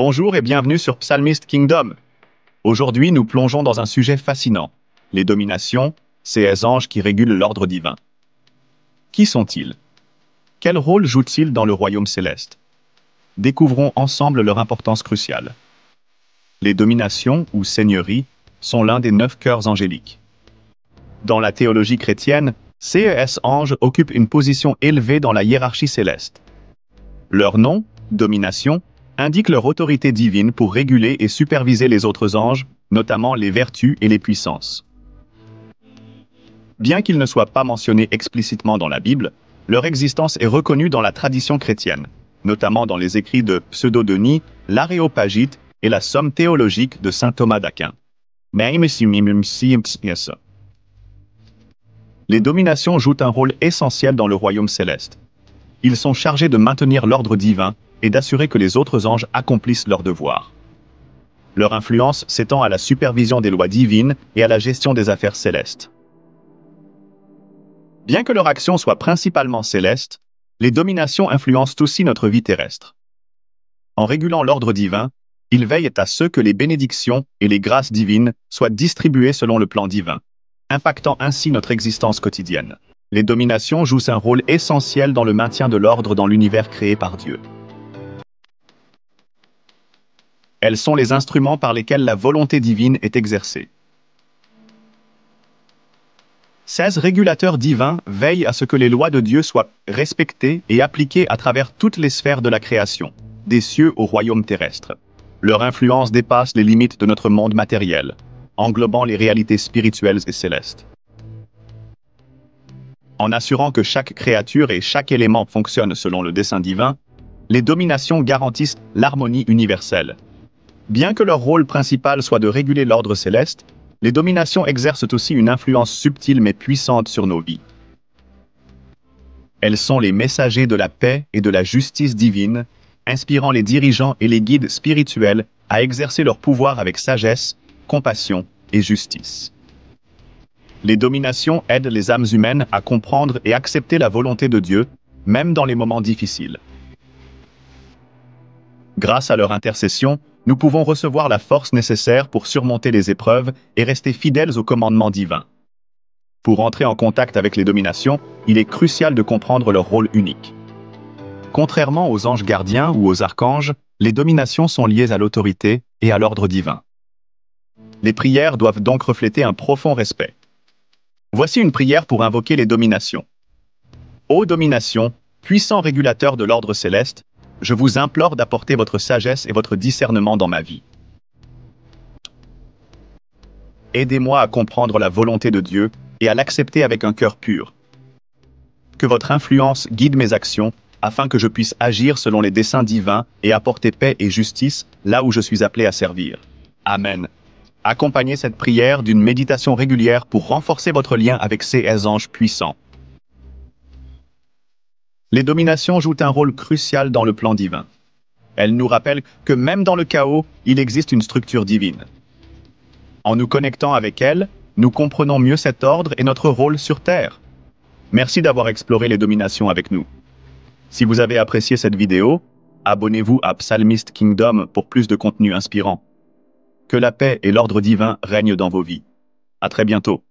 Bonjour et bienvenue sur Psalmist Kingdom. Aujourd'hui, nous plongeons dans un sujet fascinant, les dominations, ces anges qui régulent l'ordre divin. Qui sont-ils? Quel rôle jouent-ils dans le royaume céleste? Découvrons ensemble leur importance cruciale. Les dominations, ou seigneuries, sont l'un des 9 cœurs angéliques. Dans la théologie chrétienne, ces anges occupent une position élevée dans la hiérarchie céleste. Leur nom, domination, indique leur autorité divine pour réguler et superviser les autres anges, notamment les vertus et les puissances. Bien qu'ils ne soient pas mentionnés explicitement dans la Bible, leur existence est reconnue dans la tradition chrétienne, notamment dans les écrits de Pseudo-Denis, l'Aréopagite et la Somme théologique de saint Thomas d'Aquin. Les dominations jouent un rôle essentiel dans le royaume céleste. Ils sont chargés de maintenir l'ordre divin et d'assurer que les autres anges accomplissent leurs devoirs. Leur influence s'étend à la supervision des lois divines et à la gestion des affaires célestes. Bien que leur action soit principalement céleste, les dominations influencent aussi notre vie terrestre. En régulant l'ordre divin, ils veillent à ce que les bénédictions et les grâces divines soient distribuées selon le plan divin, impactant ainsi notre existence quotidienne. Les dominations jouent un rôle essentiel dans le maintien de l'ordre dans l'univers créé par Dieu. Elles sont les instruments par lesquels la volonté divine est exercée. Ces régulateurs divins veillent à ce que les lois de Dieu soient respectées et appliquées à travers toutes les sphères de la création, des cieux au royaume terrestre. Leur influence dépasse les limites de notre monde matériel, englobant les réalités spirituelles et célestes. En assurant que chaque créature et chaque élément fonctionnent selon le dessein divin, les dominations garantissent l'harmonie universelle. Bien que leur rôle principal soit de réguler l'ordre céleste, les dominations exercent aussi une influence subtile mais puissante sur nos vies. Elles sont les messagers de la paix et de la justice divine, inspirant les dirigeants et les guides spirituels à exercer leur pouvoir avec sagesse, compassion et justice. Les dominations aident les âmes humaines à comprendre et accepter la volonté de Dieu, même dans les moments difficiles. Grâce à leur intercession, nous pouvons recevoir la force nécessaire pour surmonter les épreuves et rester fidèles aux commandements divins. Pour entrer en contact avec les dominations, il est crucial de comprendre leur rôle unique. Contrairement aux anges gardiens ou aux archanges, les dominations sont liées à l'autorité et à l'ordre divin. Les prières doivent donc refléter un profond respect. Voici une prière pour invoquer les dominations. Ô dominations, puissants régulateurs de l'ordre céleste, je vous implore d'apporter votre sagesse et votre discernement dans ma vie. Aidez-moi à comprendre la volonté de Dieu et à l'accepter avec un cœur pur. Que votre influence guide mes actions, afin que je puisse agir selon les desseins divins et apporter paix et justice là où je suis appelé à servir. Amen. Accompagnez cette prière d'une méditation régulière pour renforcer votre lien avec ces anges puissants. Les dominations jouent un rôle crucial dans le plan divin. Elles nous rappellent que même dans le chaos, il existe une structure divine. En nous connectant avec elles, nous comprenons mieux cet ordre et notre rôle sur Terre. Merci d'avoir exploré les dominations avec nous. Si vous avez apprécié cette vidéo, abonnez-vous à Psalmist Kingdom pour plus de contenu inspirant. Que la paix et l'ordre divin règnent dans vos vies. À très bientôt.